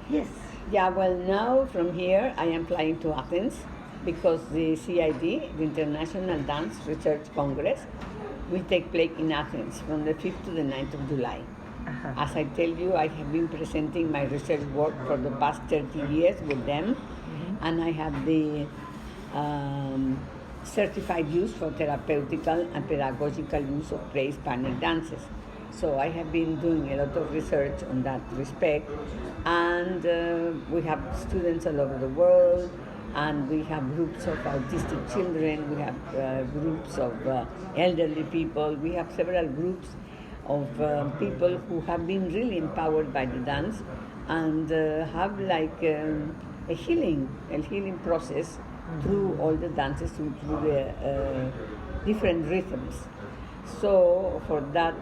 Yes. Yeah, well, now from here I am flying to Athens because the CID, the International Dance Research Congress, will take place in Athens from the 5th to the 9th of July. Uh-huh. As I tell you, I have been presenting my research work for the past 30 years with them, and I have the certified use for therapeutical and pedagogical use of pre-Hispanic dances. So I have been doing a lot of research on that respect, and we have students all over the world, and we have groups of autistic children, we have groups of elderly people, we have several groups of people who have been really empowered by the dance and have like a healing process through all the dances, through the different rhythms. So for that,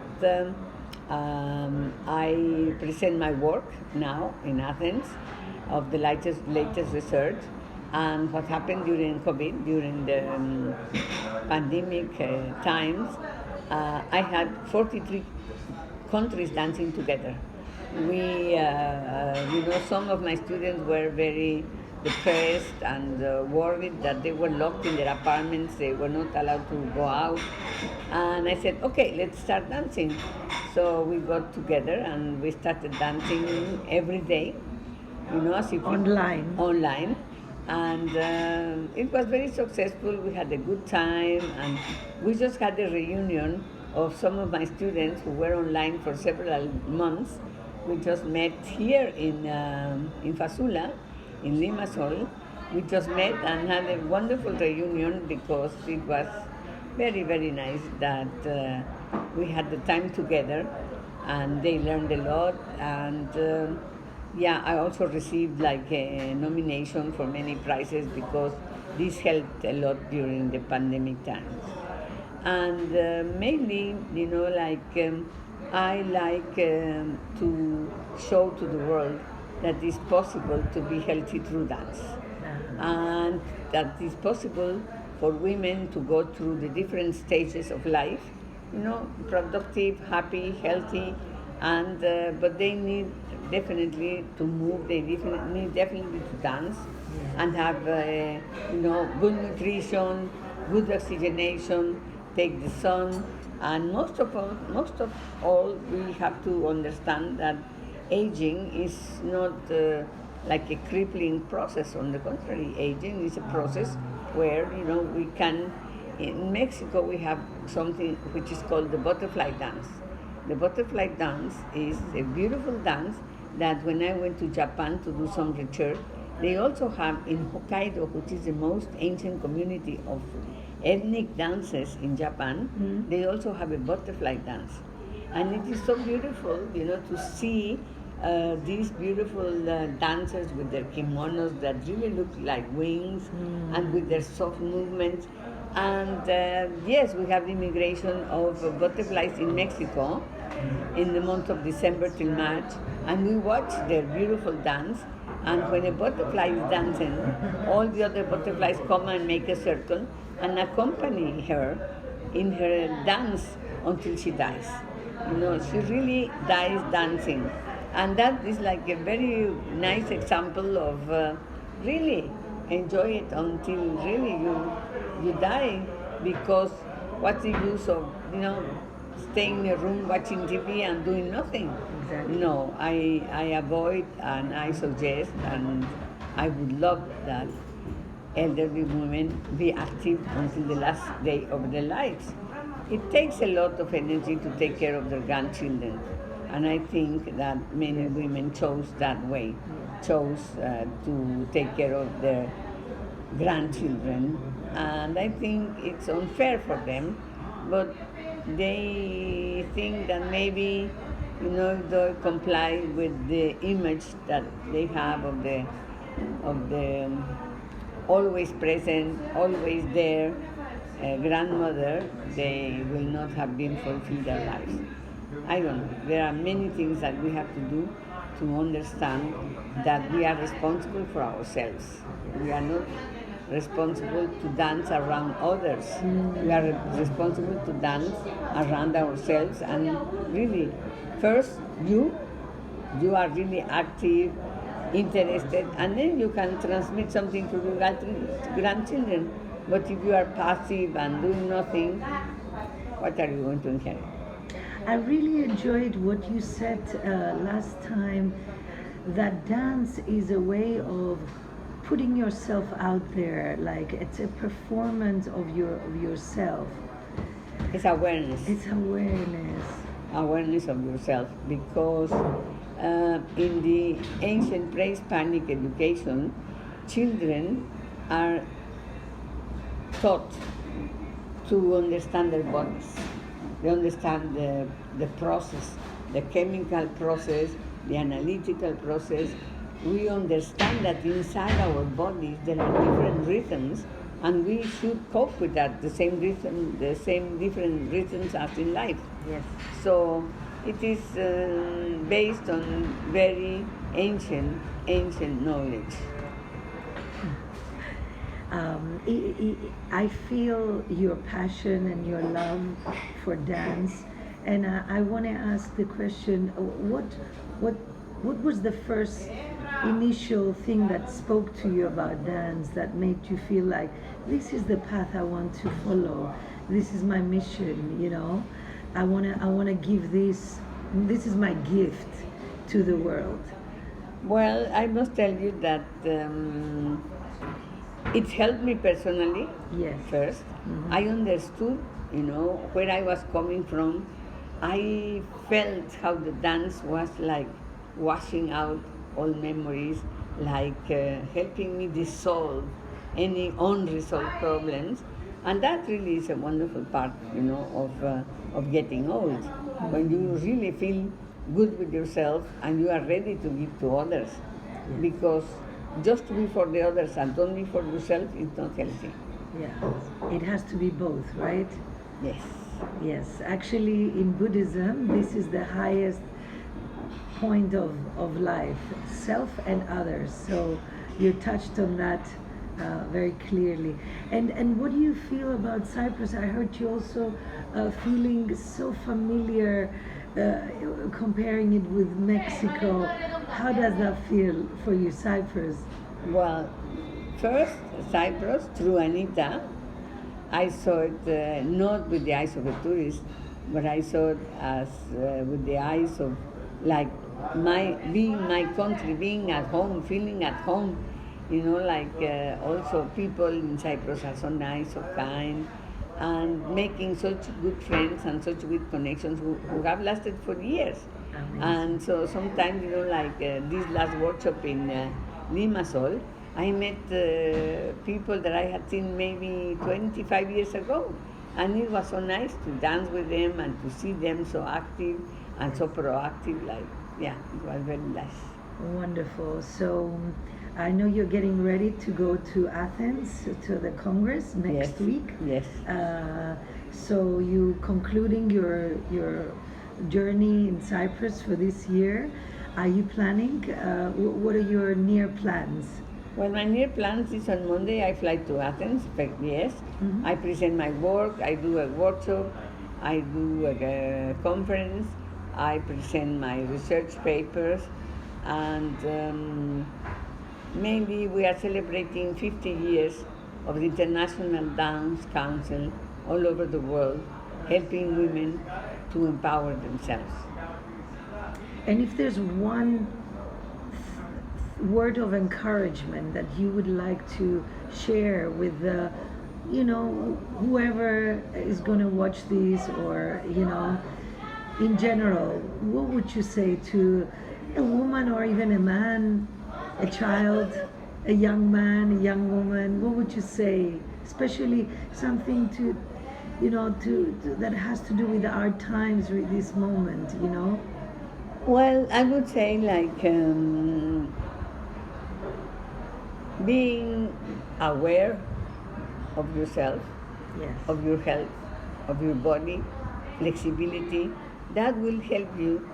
I present my work now in Athens of the latest research and what happened during COVID, during the pandemic times. I had 43 countries dancing together. Some of my students were very depressed and worried that they were locked in their apartments, they were not allowed to go out. And I said, okay, let's start dancing. So we got together and we started dancing every day, as if online. And it was very successful. We had a good time, and we just had a reunion of some of my students who were online for several months. We just met here in Fasula, in Limassol. We just met and had a wonderful reunion because it was very, very nice that we had the time together, and they learned a lot. And yeah, I also received like a nomination for many prizes because this helped a lot during the pandemic times. And mainly, I like to show to the world that it's possible to be healthy through dance, and that it's possible for women to go through the different stages of life, productive, happy, healthy, and but they need definitely to move. They need definitely to dance and have good nutrition, good oxygenation, take the sun, and most of all, we have to understand that aging is not like a crippling process. On the contrary, aging is a process where we can. In Mexico, we have something which is called the butterfly dance. The butterfly dance is a beautiful dance that when I went to Japan to do some research, they also have in Hokkaido, which is the most ancient community of ethnic dances in Japan, they also have a butterfly dance. And it is so beautiful, to see these beautiful dancers with their kimonos that really look like wings and with their soft movements. And yes, we have the immigration of butterflies in Mexico in the month of December till March, and we watch their beautiful dance. And when a butterfly is dancing, all the other butterflies come and make a circle and accompany her in her dance until she dies. She really dies dancing. And that is like a very nice example of really enjoy it until really you die, because what's the use of staying in a room watching TV and doing nothing? Exactly. No, I avoid and I suggest, and I would love that elderly women be active until the last day of their lives. It takes a lot of energy to take care of their grandchildren, and I think that many women chose that way, chose to take care of their grandchildren, and I think it's unfair for them, but they think that maybe they comply with the image that they have of the always present, always there grandmother. They will not have been fulfilled their lives. I don't know. There are many things that we have to do to understand that we are responsible for ourselves. We are not responsible to dance around others. We are responsible to dance around ourselves, and really, first, you are really active, interested, and then you can transmit something to your grandchildren. But if you are passive and doing nothing, what are you going to inherit? I really enjoyed what you said last time, that dance is a way of putting yourself out there, like it's a performance of yourself. It's awareness. It's awareness. Awareness of yourself, because in the ancient pre-Hispanic education, children are taught to understand their bodies. They understand the process, the chemical process, the analytical process. We understand that inside our bodies there are different rhythms, and we should cope with that, the same rhythm, the same different rhythms as in life. Yes. So it is based on very ancient knowledge. I feel your passion and your love for dance, and I want to ask the question: what was the first initial thing that spoke to you about dance that made you feel like this is the path I want to follow? This is my mission. You know, I wanna give this. This is my gift to the world. Well, I must tell you that it helped me personally. Yes. First, I understood, where I was coming from. I felt how the dance was like washing out all memories, like helping me dissolve any unresolved problems, and that really is a wonderful part, of getting old, when you really feel good with yourself and you are ready to give to others, because just to be for the others and don't be for yourself is not healthy. Yeah, it has to be both, right? Yes. Yes, actually, in Buddhism, this is the highest point of life, self and others. So you touched on that very clearly. And what do you feel about Cyprus? I heard you also feeling so familiar, comparing it with Mexico. How does that feel for you, Cyprus? Well, first, Cyprus, through Anita, I saw it not with the eyes of a tourist, but I saw it as with the eyes of like my country, being at home, feeling at home. Also people in Cyprus are so nice, so kind, and making such good friends and such good connections who have lasted for years. Amazing. And so sometimes, this last workshop in Limassol, I met people that I had seen maybe 25 years ago. And it was so nice to dance with them and to see them so active and so proactive. It was very nice. Wonderful. So I know you're getting ready to go to Athens to the Congress next week. Yes. So you concluding your journey in Cyprus for this year. Are you planning? What are your near plans? Well, my near plans is on Monday I fly to Athens, yes. Mm-hmm. I present my work, I do a workshop, I do a conference, I present my research papers, and maybe we are celebrating 50 years of the International Dance Council all over the world, helping women to empower themselves. And if there's one word of encouragement that you would like to share with the, whoever is going to watch this, or in general, what would you say to a woman or even a man, a child, a young man, a young woman? What would you say, especially something to that has to do with our times, with this moment? Well, I would say being aware of yourself, yes, of your health, of your body, flexibility, that will help you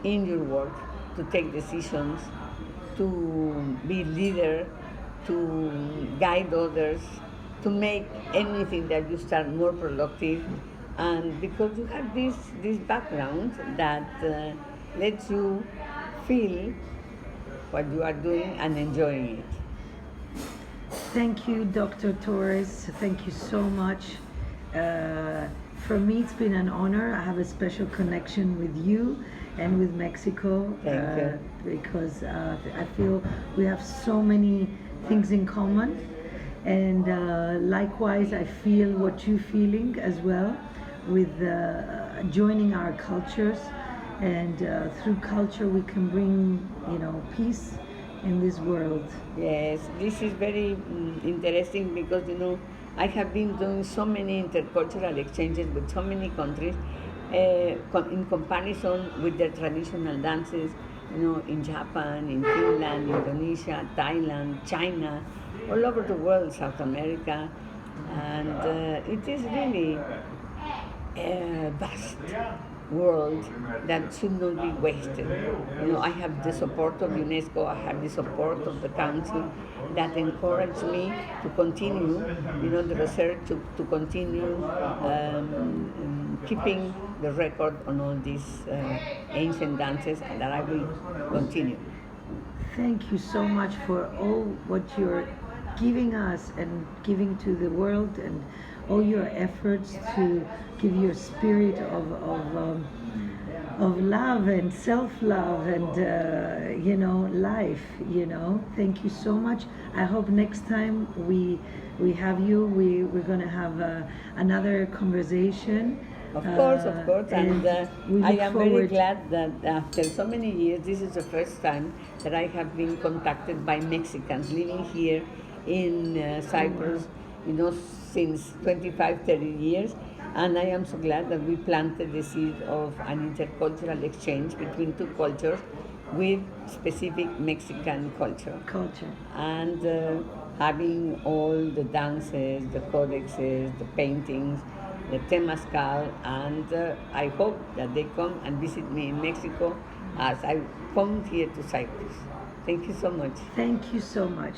in your work to take decisions, to be leader, to guide others, to make anything that you start more productive, and because you have this background that lets you feel what you are doing and enjoying it. Thank you, Dr. Torres. Thank you so much. For me, it's been an honor. I have a special connection with you and with Mexico. Thank you. Because I feel we have so many things in common. And likewise, I feel what you're feeling as well with joining our cultures. And through culture, we can bring, peace in this world. Yes, this is very interesting because I have been doing so many intercultural exchanges with so many countries in comparison with their traditional dances, in Japan, in Finland, Indonesia, Thailand, China, all over the world, South America, and it is really a vast world that should not be wasted. I have the support of UNESCO, I have the support of the Council that encourage me to continue, the research, to continue keeping the record on all these ancient dances, and that I will continue. Thank you so much for all what you're giving us and giving to the world, and all your efforts to give your spirit of love and self-love and life. Thank you so much. I hope next time we have you, we're going to have another conversation. Of course, and I am very forward. glad that after so many years, this is the first time that I have been contacted by Mexicans living here in Cyprus, since 25, 30 years. And I am so glad that we planted the seed of an intercultural exchange between two cultures with specific Mexican culture. And having all the dances, the codexes, the paintings, the temazcal, and I hope that they come and visit me in Mexico as I come here to Cyprus. Thank you so much. Thank you so much.